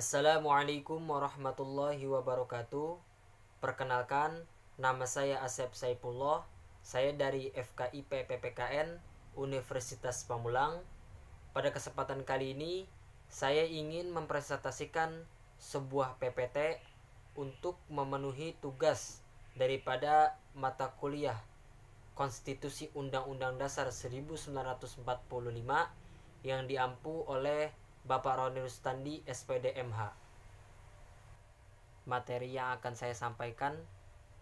Assalamualaikum warahmatullahi wabarakatuh. Perkenalkan, nama saya Asep Saipullah. Saya dari FKIP PPKN Universitas Pamulang. Pada kesempatan kali ini, saya ingin mempresentasikan sebuah PPT untuk memenuhi tugas daripada mata kuliah Konstitusi Undang-Undang Dasar 1945 yang diampu oleh Bapak Roni Rustandi SPD MH. Materi yang akan saya sampaikan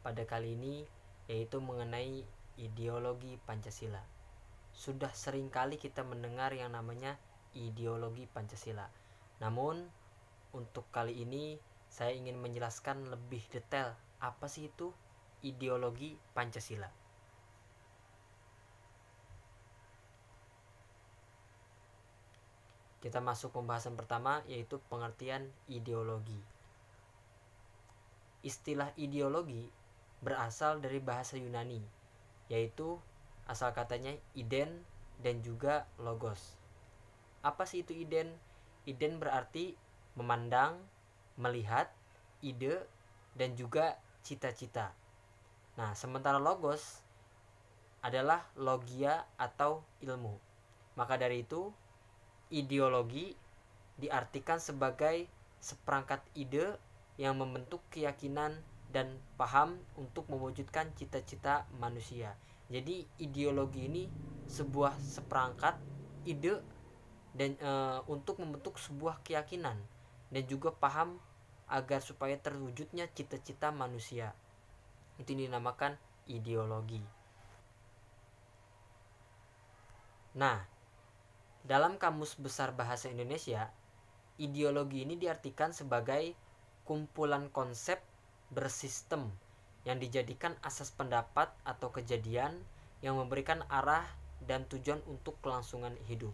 pada kali ini yaitu mengenai ideologi Pancasila. Sudah sering kali kita mendengar yang namanya ideologi Pancasila. Namun untuk kali ini saya ingin menjelaskan lebih detail apa sih itu ideologi Pancasila. Kita masuk pembahasan pertama, yaitu pengertian ideologi. Istilah ideologi berasal dari bahasa Yunani, yaitu asal katanya iden dan juga logos. Apa sih itu iden? Iden berarti memandang, melihat, ide, dan juga cita-cita. Nah, sementara logos adalah logia atau ilmu. Maka dari itu, ideologi diartikan sebagai seperangkat ide yang membentuk keyakinan dan paham untuk mewujudkan cita-cita manusia. Jadi ideologi ini sebuah seperangkat ide dan untuk membentuk sebuah keyakinan dan juga paham agar supaya terwujudnya cita-cita manusia. Itu dinamakan ideologi. Nah, dalam Kamus Besar Bahasa Indonesia, ideologi ini diartikan sebagai kumpulan konsep bersistem yang dijadikan asas pendapat atau kejadian yang memberikan arah dan tujuan untuk kelangsungan hidup.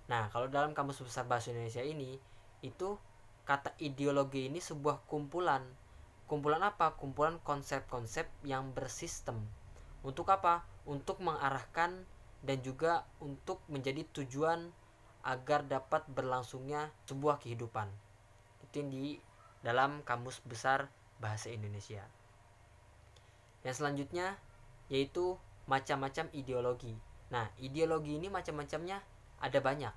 Nah, kalau dalam Kamus Besar Bahasa Indonesia ini, itu kata ideologi ini sebuah kumpulan. Kumpulan apa? Kumpulan konsep-konsep yang bersistem. Untuk apa? Untuk mengarahkan dan juga untuk menjadi tujuan agar dapat berlangsungnya sebuah kehidupan. Itu di dalam Kamus Besar Bahasa Indonesia. Yang selanjutnya yaitu macam-macam ideologi. Nah, ideologi ini macam-macamnya ada banyak.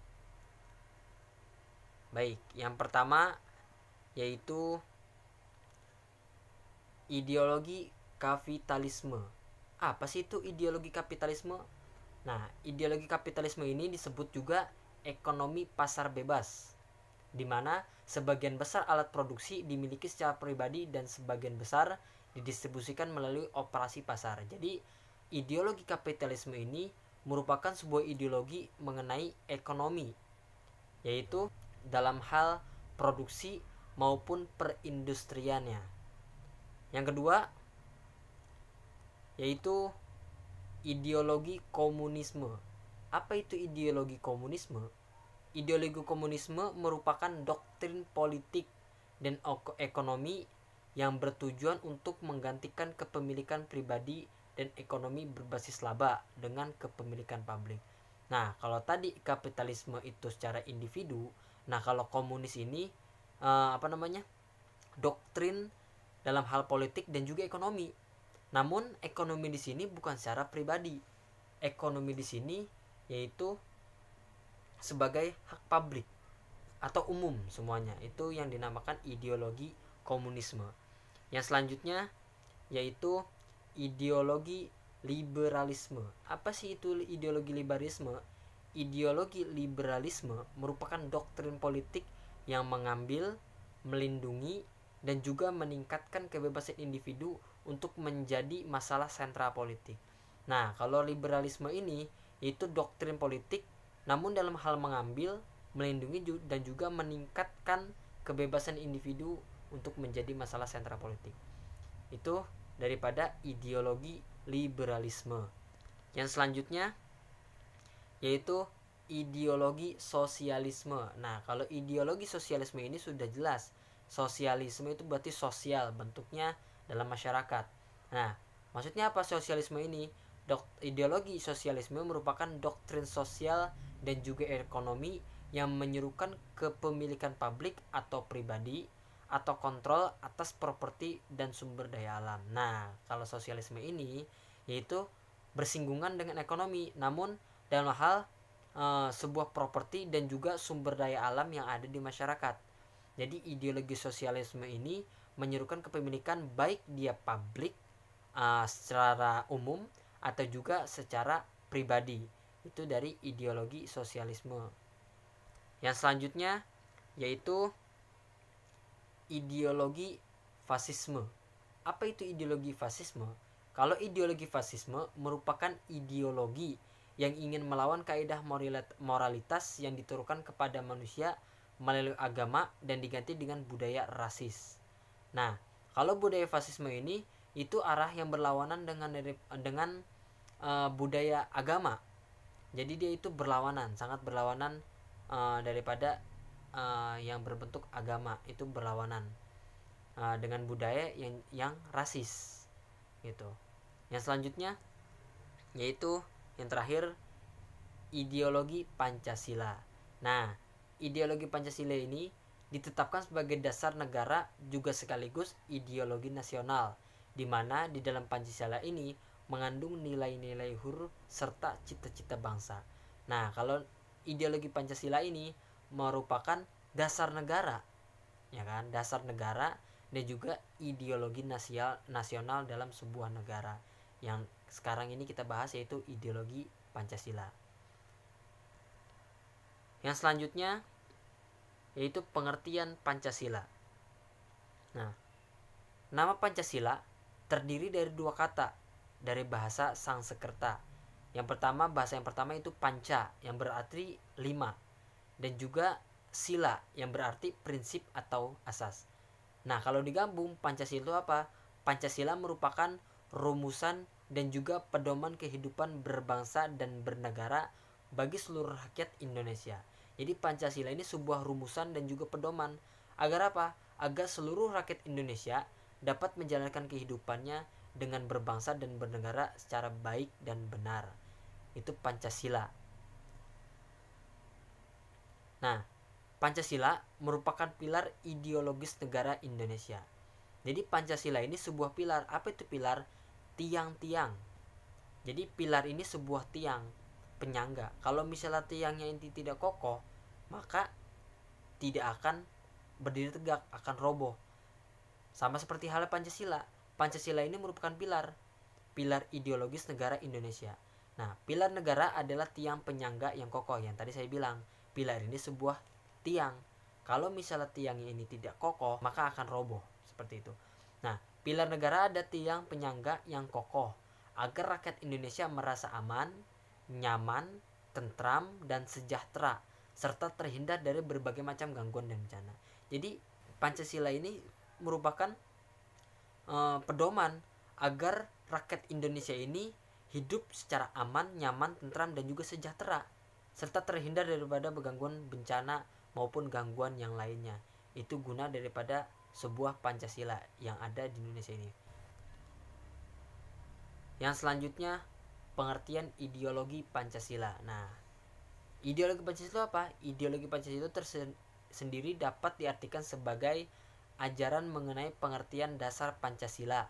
Baik, yang pertama yaitu ideologi kapitalisme. Apa sih itu ideologi kapitalisme? Nah, ideologi kapitalisme ini disebut juga ekonomi pasar bebas, di mana sebagian besar alat produksi dimiliki secara pribadi dan sebagian besar didistribusikan melalui operasi pasar. Jadi, ideologi kapitalisme ini merupakan sebuah ideologi mengenai ekonomi, yaitu dalam hal produksi maupun perindustriannya. Yang kedua, yaitu ideologi komunisme. Apa itu ideologi komunisme? Ideologi komunisme merupakan doktrin politik dan ekonomi yang bertujuan untuk menggantikan kepemilikan pribadi dan ekonomi berbasis laba dengan kepemilikan publik. Nah, kalau tadi kapitalisme itu secara individu, nah kalau komunis ini doktrin dalam hal politik dan juga ekonomi. Namun ekonomi di sini bukan secara pribadi. Ekonomi di sini yaitu sebagai hak publik atau umum semuanya. Itu yang dinamakan ideologi komunisme. Yang selanjutnya yaitu ideologi liberalisme. Apa sih itu ideologi liberalisme? Ideologi liberalisme merupakan doktrin politik yang mengambil, melindungi, dan juga meningkatkan kebebasan individu untuk menjadi masalah sentral politik. Nah, kalau liberalisme ini itu doktrin politik namun dalam hal mengambil, melindungi dan juga meningkatkan kebebasan individu untuk menjadi masalah sentral politik. Itu daripada ideologi liberalisme. Yang selanjutnya yaitu ideologi sosialisme. Nah, kalau ideologi sosialisme ini sudah jelas. Sosialisme itu berarti sosial, bentuknya dalam masyarakat. Nah, maksudnya apa sosialisme ini? Ideologi sosialisme merupakan doktrin sosial dan juga ekonomi yang menyerukan kepemilikan publik atau pribadi atau kontrol atas properti dan sumber daya alam. Nah, kalau sosialisme ini yaitu bersinggungan dengan ekonomi, namun dalam hal sebuah properti dan juga sumber daya alam yang ada di masyarakat. Jadi ideologi sosialisme ini menyerukan kepemilikan baik dia publik secara umum atau juga secara pribadi. Itu dari ideologi sosialisme. Yang selanjutnya yaitu ideologi fasisme. Apa itu ideologi fasisme? Kalau ideologi fasisme merupakan ideologi yang ingin melawan kaidah moralitas yang diturunkan kepada manusia melalui agama dan diganti dengan budaya rasis. Nah, kalau budaya fasisme ini itu arah yang berlawanan dengan budaya agama. Jadi dia itu berlawanan, sangat berlawanan daripada yang berbentuk agama, itu berlawanan dengan budaya yang rasis gitu. Yang selanjutnya yaitu yang terakhir ideologi Pancasila. Nah, ideologi Pancasila ini ditetapkan sebagai dasar negara juga sekaligus ideologi nasional, di mana di dalam Pancasila ini mengandung nilai-nilai luhur serta cita-cita bangsa. Nah, kalau ideologi Pancasila ini merupakan dasar negara, ya kan, dasar negara dan juga ideologi nasional dalam sebuah negara. Yang sekarang ini kita bahas yaitu ideologi Pancasila. Yang selanjutnya yaitu pengertian Pancasila. Nah, nama Pancasila terdiri dari dua kata dari bahasa Sanskerta. Bahasa yang pertama itu panca yang berarti 5 dan juga sila yang berarti prinsip atau asas. Nah, kalau digabung Pancasila itu apa? Pancasila merupakan rumusan dan juga pedoman kehidupan berbangsa dan bernegara bagi seluruh rakyat Indonesia. Jadi Pancasila ini sebuah rumusan dan juga pedoman agar apa? Agar seluruh rakyat Indonesia dapat menjalankan kehidupannya dengan berbangsa dan bernegara secara baik dan benar. Itu Pancasila. Nah, Pancasila merupakan pilar ideologis negara Indonesia. Jadi Pancasila ini sebuah pilar. Apa itu pilar? Tiang-tiang. Jadi pilar ini sebuah tiang penyangga. Kalau misalnya tiangnya ini tidak kokoh, maka tidak akan berdiri tegak, akan roboh. Sama seperti halnya Pancasila. Pancasila ini merupakan pilar ideologis negara Indonesia. Nah, pilar negara adalah tiang penyangga yang kokoh. Yang tadi saya bilang, pilar ini sebuah tiang. Kalau misalnya tiangnya ini tidak kokoh, maka akan roboh. Seperti itu. Nah, pilar negara ada tiang penyangga yang kokoh agar rakyat Indonesia merasa aman, nyaman, tentram, dan sejahtera serta terhindar dari berbagai macam gangguan dan bencana. Jadi Pancasila ini merupakan pedoman agar rakyat Indonesia ini hidup secara aman, nyaman, tentram, dan juga sejahtera serta terhindar daripada gangguan bencana maupun gangguan yang lainnya. Itu guna daripada sebuah Pancasila yang ada di Indonesia ini. Yang selanjutnya pengertian ideologi Pancasila. Nah, ideologi Pancasila apa? Ideologi Pancasila tersendiri dapat diartikan sebagai ajaran mengenai pengertian dasar Pancasila,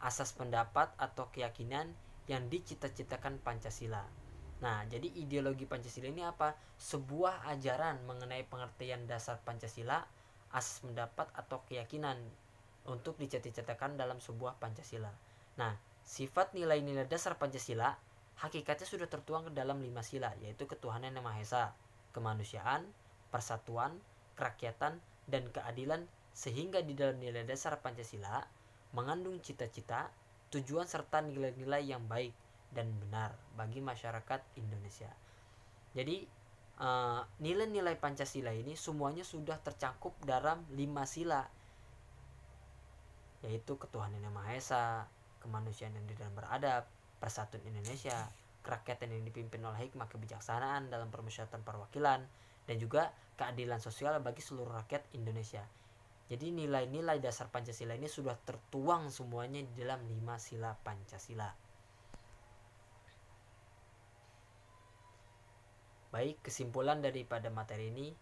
asas pendapat atau keyakinan yang dicita-citakan Pancasila. Nah, jadi ideologi Pancasila ini apa? Sebuah ajaran mengenai pengertian dasar Pancasila, asas pendapat atau keyakinan untuk dicita-citakan dalam sebuah Pancasila. Nah, sifat nilai-nilai dasar Pancasila hakikatnya sudah tertuang ke dalam 5 sila, yaitu ketuhanan yang Maha Esa, kemanusiaan, persatuan, kerakyatan, dan keadilan, sehingga di dalam nilai dasar Pancasila mengandung cita-cita, tujuan serta nilai-nilai yang baik dan benar bagi masyarakat Indonesia. Jadi nilai-nilai Pancasila ini semuanya sudah tercakup dalam 5 sila, yaitu ketuhanan yang Maha Esa, kemanusiaan yang adil dan beradab, persatuan Indonesia, kerakyatan yang dipimpin oleh hikmah kebijaksanaan dalam permusyawaratan perwakilan, dan juga keadilan sosial bagi seluruh rakyat Indonesia. Jadi nilai-nilai dasar Pancasila ini sudah tertuang semuanya di dalam 5 sila Pancasila. Baik, kesimpulan daripada materi ini,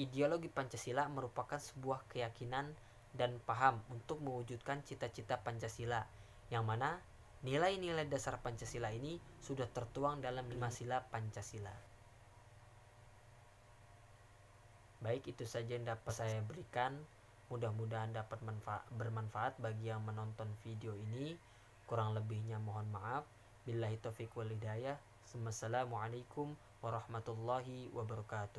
ideologi Pancasila merupakan sebuah keyakinan dan paham untuk mewujudkan cita-cita Pancasila, yang mana nilai-nilai dasar Pancasila ini sudah tertuang dalam 5 sila Pancasila. Baik, itu saja yang dapat saya berikan. Mudah-mudahan dapat bermanfaat bagi yang menonton video ini. Kurang lebihnya mohon maaf. Billahi taufiq wal hidayah. Wassalamualaikum warahmatullahi wabarakatuh.